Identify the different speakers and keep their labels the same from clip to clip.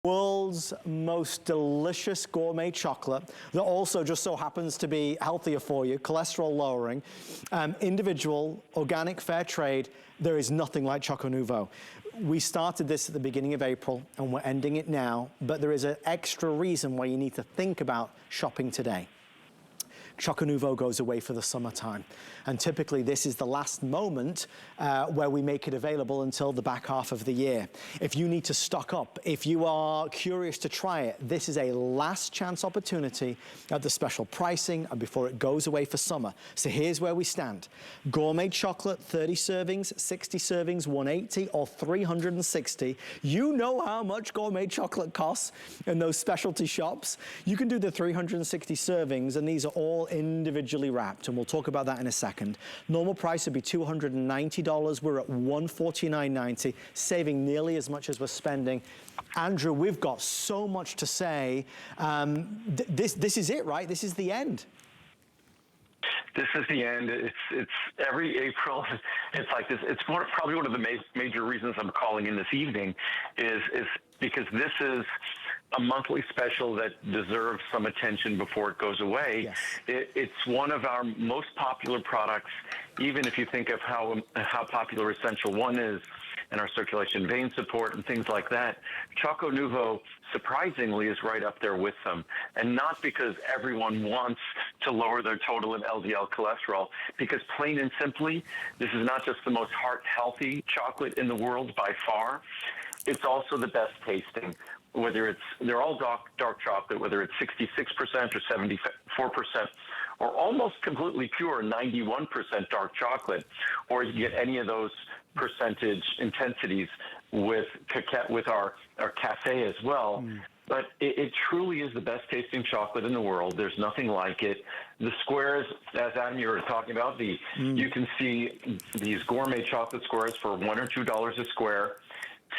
Speaker 1: World's most delicious gourmet chocolate that also just so happens to be healthier for you, cholesterol lowering, individual, organic, fair trade. There is nothing like ChocoNuvo. We started this at the beginning of April and we're ending it now, but there is an extra reason why you need to think about shopping today. ChocoNuvo goes away for the summertime. And typically this is the last moment where we make it available until the back half of the year. If you need to stock up, if you are curious to try it, this is a last chance opportunity at the special pricing and before it goes away for summer. So here's where we stand. Gourmet chocolate, 30 servings, 60 servings, 180 or 360. You know how much gourmet chocolate costs in those specialty shops. You can do the 360 servings and these are all individually wrapped, and we'll talk about that in a second. Normal price would be $290. We're at $149.90, saving nearly as much as we're spending. Andrew, we've got so much to say. This is it, right? This is the end.
Speaker 2: This is the end. It's every April. It's like this. It's probably one of the major reasons I'm calling in this evening is because this is a monthly special that deserves some attention before it goes away. Yes. It's one of our most popular products, even if you think of how popular Essential 1 is and our circulation vein support and things like that. ChocoNuvo, surprisingly, is right up there with them. And not because everyone wants to lower their total and LDL cholesterol, because plain and simply, this is not just the most heart-healthy chocolate in the world by far, it's also the best tasting. Whether they're all dark chocolate, whether it's 66% or 74%, or almost completely pure 91% dark chocolate, or you get any of those percentage intensities with cacao, with our cafe as well. But it truly is the best tasting chocolate in the world. There's nothing like it. The squares, as Adam, you were talking about, you can see these gourmet chocolate squares for $1 or $2 a square.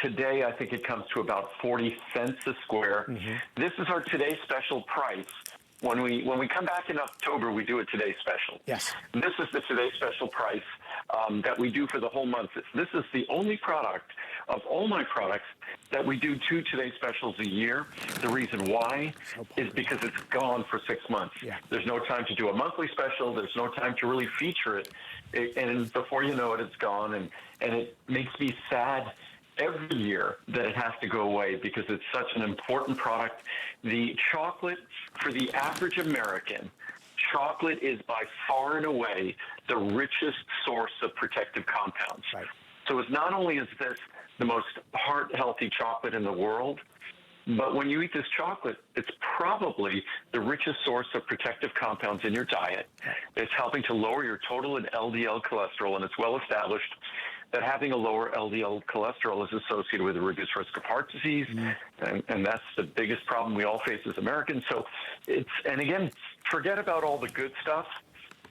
Speaker 2: Today, I think it comes to about 40 cents a square. This is our Today Special price. When we come back in October, we do a Today Special.
Speaker 1: Yes.
Speaker 2: This is the Today Special price that we do for the whole month. This is the only product of all my products that we do 2 Today Specials a year. The reason why is because it's gone for 6 months. Yeah. There's no time to do a monthly special. There's no time to really feature it. And before you know it, it's gone. And it makes me sad every year that it has to go away because it's such an important product. The chocolate, for the average American, chocolate is by far and away the richest source of protective compounds. Right. So it's not only is this the most heart-healthy chocolate in the world, but when you eat this chocolate, it's probably the richest source of protective compounds in your diet. It's helping to lower your total and LDL cholesterol, and it's well established that having a lower LDL cholesterol is associated with a reduced risk of heart disease, and that's the biggest problem we all face as Americans. So and again, forget about all the good stuff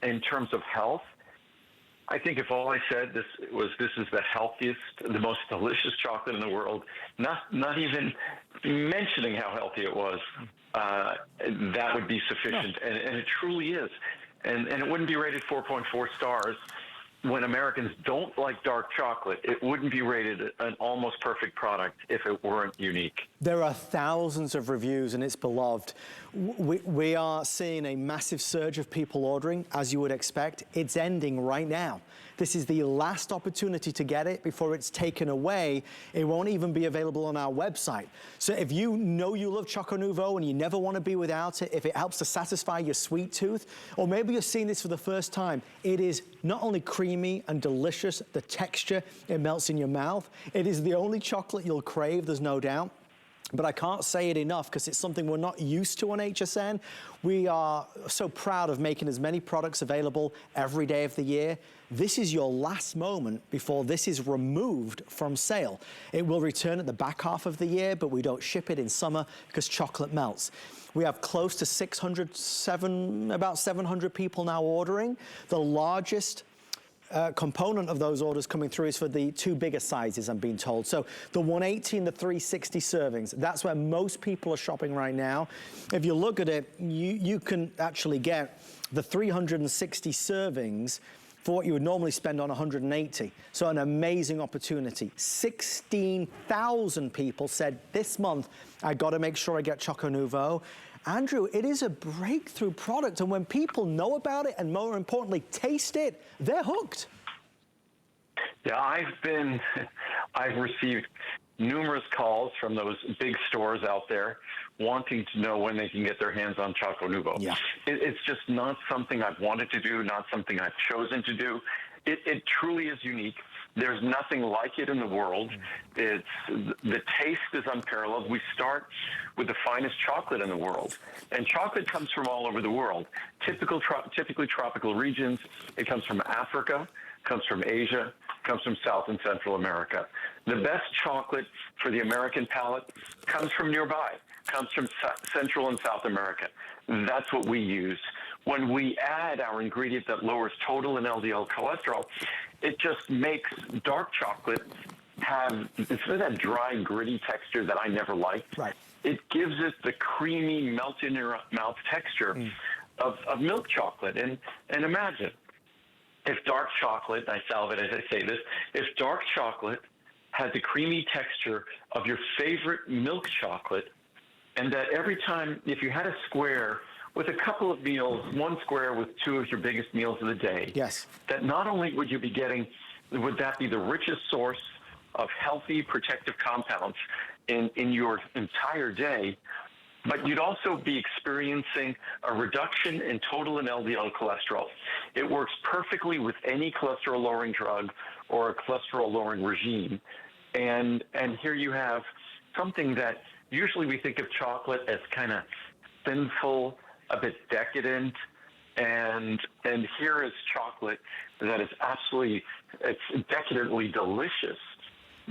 Speaker 2: in terms of health. I think if all I said this is the healthiest, the most delicious chocolate in the world, not even mentioning how healthy it was, that would be sufficient, and it truly is. And it wouldn't be rated 4.4 stars. When Americans don't like dark chocolate, it wouldn't be rated an almost perfect product if it weren't unique.
Speaker 1: There are thousands of reviews and it's beloved. We are seeing a massive surge of people ordering, as you would expect. It's ending right now. This is the last opportunity to get it before it's taken away. It won't even be available on our website. So if you know you love ChocoNuvo and you never want to be without it, if it helps to satisfy your sweet tooth, or maybe you're seeing this for the first time, it is not only creamy and delicious, the texture, it melts in your mouth. It is the only chocolate you'll crave, there's no doubt. But I can't say it enough because it's something we're not used to on HSN. We are so proud of making as many products available every day of the year. This is your last moment before this is removed from sale. It will return at the back half of the year, but we don't ship it in summer because chocolate melts. We have close to about 700 people now ordering. The largest component of those orders coming through is for the 2 bigger sizes, I'm being told. So the 180 and the 360 servings, that's where most people are shopping right now. If you look at it, you can actually get the 360 servings for what you would normally spend on 180. So an amazing opportunity. 16,000 people said this month, I gotta make sure I get ChocoNuvo. Andrew, it is a breakthrough product, and when people know about it, and more importantly, taste it, they're hooked.
Speaker 2: Yeah, I've received numerous calls from those big stores out there wanting to know when they can get their hands on ChocoNuvo.
Speaker 1: Yeah.
Speaker 2: It's just not something I've wanted to do, not something I've chosen to do. It truly is unique. There's nothing like it in the world. The taste is unparalleled. We start with the finest chocolate in the world. And chocolate comes from all over the world. Typically tropical regions. It comes from Africa, comes from Asia, comes from South and Central America. The best chocolate for the American palate comes from nearby, comes from Central and South America. That's what we use. When we add our ingredient that lowers total and LDL cholesterol, it just makes dark chocolate have, instead of that dry, gritty texture that I never liked,
Speaker 1: right,
Speaker 2: it gives it the creamy, melt in your mouth texture of milk chocolate. And imagine, if dark chocolate, I salivate as I say this, if dark chocolate had the creamy texture of your favorite milk chocolate, and that every time, if you had a square with a couple of meals, one square with two of your biggest meals of the day,
Speaker 1: yes,
Speaker 2: that not only would you be getting, would that be the richest source of healthy protective compounds in your entire day, but you'd also be experiencing a reduction in total and LDL cholesterol. It works perfectly with any cholesterol-lowering drug or a cholesterol-lowering regime. And here you have something that usually we think of chocolate as kind of sinful, a bit decadent, and here is chocolate that is absolutely, it's decadently delicious,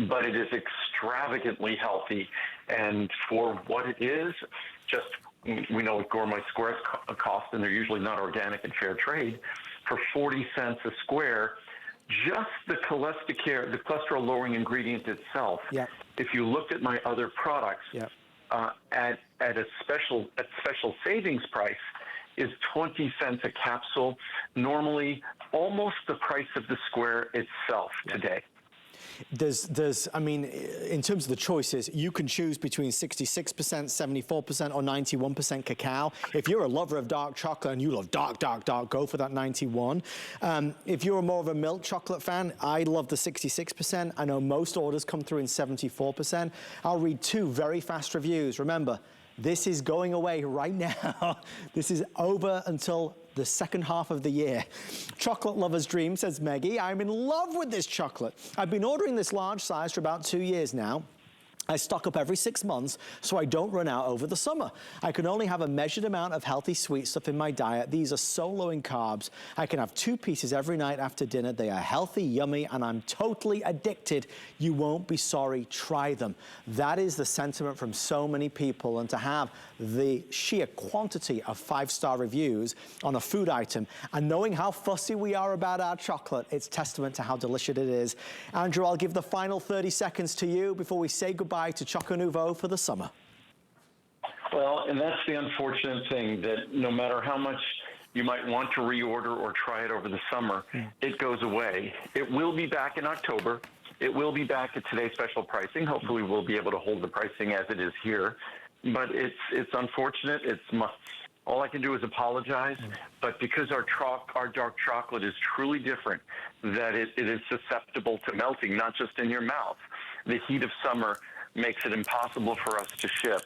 Speaker 2: but it is extravagantly healthy. And for what it is, just, we know what gourmet squares cost, and they're usually not organic and fair trade, for 40 cents a square, just the cholesterol-lowering ingredient itself.
Speaker 1: Yep.
Speaker 2: If you looked at my other products,
Speaker 1: yep,
Speaker 2: at a special savings price, is 20 cents a capsule, normally almost the price of the square itself today.
Speaker 1: I mean, in terms of the choices, you can choose between 66%, 74%, or 91% cacao. If you're a lover of dark chocolate and you love dark, go for that 91. If you're more of a milk chocolate fan, I love the 66%. I know most orders come through in 74%. I'll read two very fast reviews. Remember, this is going away right now. This is over until the second half of the year. Chocolate Lover's Dream, says Meggie, I'm in love with this chocolate. I've been ordering this large size for about 2 years now. I stock up every 6 months so I don't run out over the summer. I can only have a measured amount of healthy sweet stuff in my diet. These are so low in carbs. I can have 2 pieces every night after dinner. They are healthy, yummy, and I'm totally addicted. You won't be sorry. Try them. That is the sentiment from so many people, and to have the sheer quantity of 5-star reviews on a food item and knowing how fussy we are about our chocolate, it's testament to how delicious it is. Andrew, I'll give the final 30 seconds to you before we say goodbye to ChocoNuvo for the summer.
Speaker 2: Well, and that's the unfortunate thing, that no matter how much you might want to reorder or try it over the summer, it goes away. It will be back in October. It will be back at today's special pricing. Hopefully we'll be able to hold the pricing as it is here. But it's unfortunate. All I can do is apologize. But because our dark chocolate is truly different, that it is susceptible to melting, not just in your mouth. The heat of summer makes it impossible for us to ship.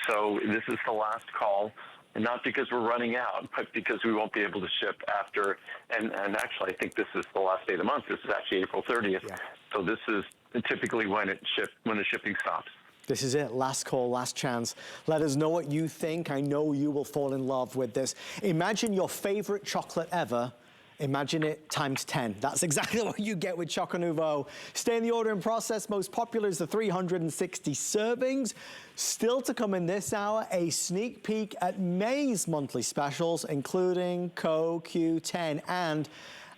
Speaker 2: So this is the last call, and not because we're running out, but because we won't be able to ship after, and actually I think this is the last day of the month. This is actually April 30th. Yeah. So this is typically when the shipping stops.
Speaker 1: This is it, last call, last chance. Let us know what you think. I know you will fall in love with this. Imagine your favorite chocolate ever. Imagine it times 10. That's exactly what you get with ChocoNuvo. Stay in the ordering process. Most popular is the 360 servings. Still to come in this hour, a sneak peek at May's monthly specials, including CoQ10 and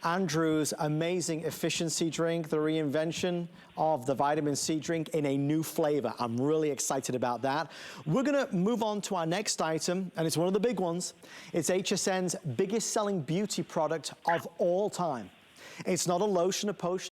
Speaker 1: Andrew's amazing efficiency drink, the reinvention of the vitamin C drink in a new flavor. I'm really excited about that. We're gonna move on to our next item, and it's one of the big ones. It's HSN's biggest selling beauty product of all time. It's not a lotion, a potion.